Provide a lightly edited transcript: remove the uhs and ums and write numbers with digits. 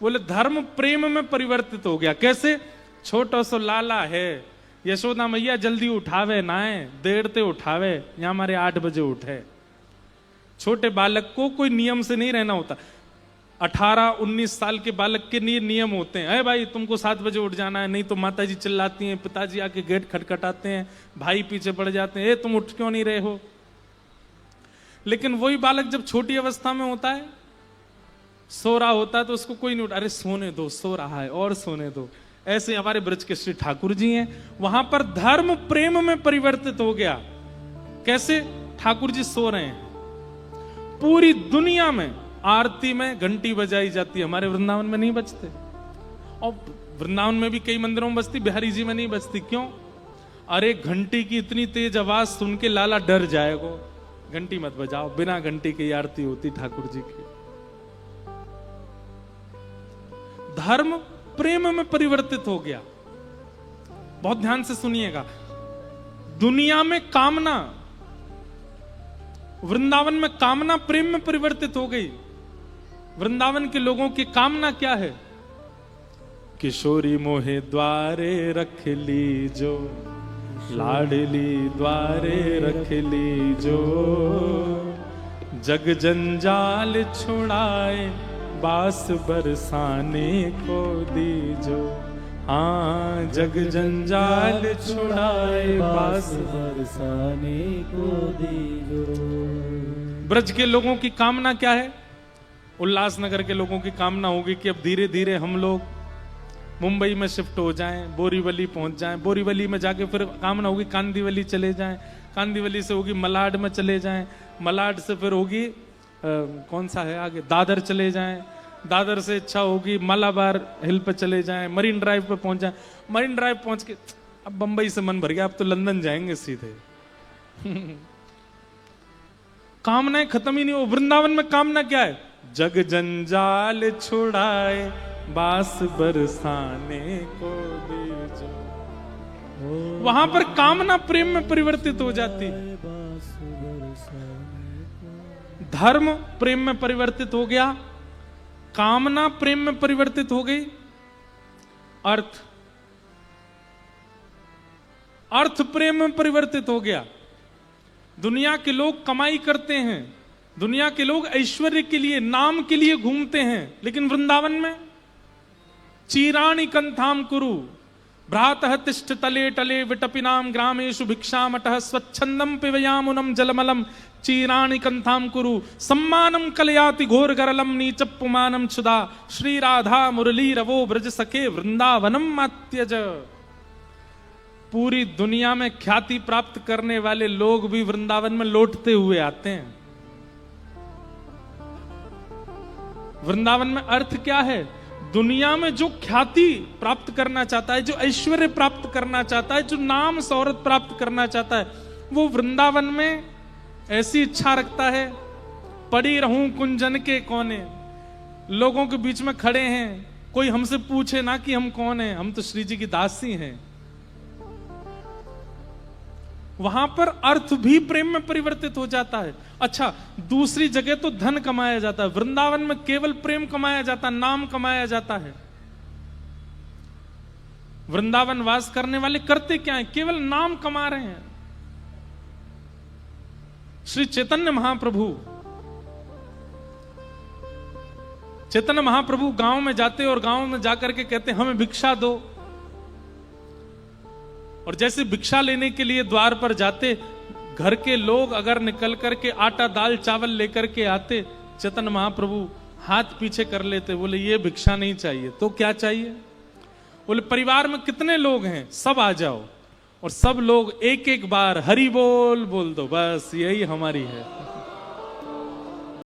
बोले धर्म प्रेम में परिवर्तित हो गया। कैसे? छोटा सा लाला है, यशोदा मैया जल्दी उठावे नाए, देर ते उठावे, यहां हमारे 8 बजे उठे। छोटे बालक को कोई नियम से नहीं रहना होता। 18-19 साल के बालक के नियम होते हैं, भाई तुमको 7 बजे उठ जाना है, नहीं तो माताजी चिल्लाती हैं, पिताजी आके गेट खटखटाते हैं, भाई पीछे पड़ जाते हैं, तुम उठ क्यों नहीं रहे हो। लेकिन वही बालक जब छोटी अवस्था में होता है, सो रहा होता है, तो उसको कोई नहीं उठा, अरे सोने दो, सो रहा है और सोने दो। ऐसे हमारे ब्रज के श्री ठाकुर जी हैं, वहां पर धर्म प्रेम में परिवर्तित हो गया। कैसे? ठाकुर जी सो रहे हैं, पूरी दुनिया में आरती में घंटी बजाई जाती है, हमारे वृंदावन में नहीं बजते। और वृंदावन में भी कई मंदिरों में बजती, बिहारी जी में नहीं बजती। क्यों? अरे घंटी की इतनी तेज आवाज सुन के लाला डर जाएगा, घंटी मत बजाओ, बिना घंटी की आरती होती ठाकुर जी की। धर्म प्रेम में परिवर्तित हो गया। बहुत ध्यान से सुनिएगा, दुनिया में कामना, वृंदावन में कामना प्रेम में परिवर्तित हो गई। वृंदावन के लोगों की कामना क्या है? किशोरी मोहे द्वारे रख ली जो, लाडली द्वारे रख ली जो, जग जंजाल छुड़ाए बास बरसाने को दीजो। हाँ, जग जंजाल छुड़ाए बास बरसाने को दीजो। ब्रज के लोगों की कामना क्या है? उल्लासनगर के लोगों की कामना होगी कि अब धीरे धीरे हम लोग मुंबई में शिफ्ट हो जाएं, बोरीवली पहुंच जाएं, बोरीवली में जाके फिर कामना होगी कांदीवली चले जाएं, कांदीवली से होगी मलाड में चले जाएं, मलाड से फिर होगी कौन सा है आगे, दादर चले जाएं, दादर से इच्छा होगी मालाबार हिल पे चले जाएं, मरीन ड्राइव पे पहुंच जाएं, मरीन ड्राइव पहुंच के अब बंबई से मन भर गया, अब तो लंदन जाएंगे सीधे। कामनाएं खत्म ही नहीं हो। वृंदावन में कामना क्या है? जग जंजाल छुड़ाए बास बरसाने को दीजो। वहां पर कामना प्रेम में परिवर्तित हो जाती। धर्म प्रेम में परिवर्तित हो गया, कामना प्रेम में परिवर्तित हो गई, अर्थ प्रेम में परिवर्तित हो गया। दुनिया के लोग कमाई करते हैं, दुनिया के लोग ऐश्वर्य के लिए, नाम के लिए घूमते हैं, लेकिन वृंदावन में चीराणि कंथाम कुरु भ्रातः तिष्ठ तले टले विटपिनाम ग्रामेषु भिक्षामटः स्वच्छंदम पिबयामुनम जलमलम चीराणि कंथाम कुरु सम्मानम कलयाति घोर गरलम नीचपुमानम क्षुदा श्री राधा मुरली रवो ब्रज सखे वृंदावनम मात्यज। पूरी दुनिया में ख्याति प्राप्त करने वाले लोग भी वृंदावन में लौटते हुए आते हैं। वृंदावन में अर्थ क्या है? दुनिया में जो ख्याति प्राप्त करना चाहता है, जो ऐश्वर्य प्राप्त करना चाहता है, जो नाम शौहरत प्राप्त करना चाहता है, वो वृंदावन में ऐसी इच्छा रखता है, पड़ी रहूं कुंजन के कोने, लोगों के बीच में खड़े हैं, कोई हमसे पूछे ना कि हम कौन हैं, हम तो श्री जी की दासी हैं। वहां पर अर्थ भी प्रेम में परिवर्तित हो जाता है। अच्छा, दूसरी जगह तो धन कमाया जाता है, वृंदावन में केवल प्रेम कमाया जाता है, नाम कमाया जाता है। वृंदावन वास करने वाले करते क्या है? केवल नाम कमा रहे हैं। श्री चैतन्य महाप्रभु गांव में जाते और गांव में जाकर के कहते हमें भिक्षा दो, और जैसे भिक्षा लेने के लिए द्वार पर जाते, घर के लोग अगर निकल करके आटा दाल चावल लेकर के आते, चैतन्य महाप्रभु हाथ पीछे कर लेते, बोले ये भिक्षा नहीं चाहिए। तो क्या चाहिए? बोले परिवार में कितने लोग हैं, सब आ जाओ, और सब लोग एक एक बार हरि बोल बोल दो, बस यही हमारी है।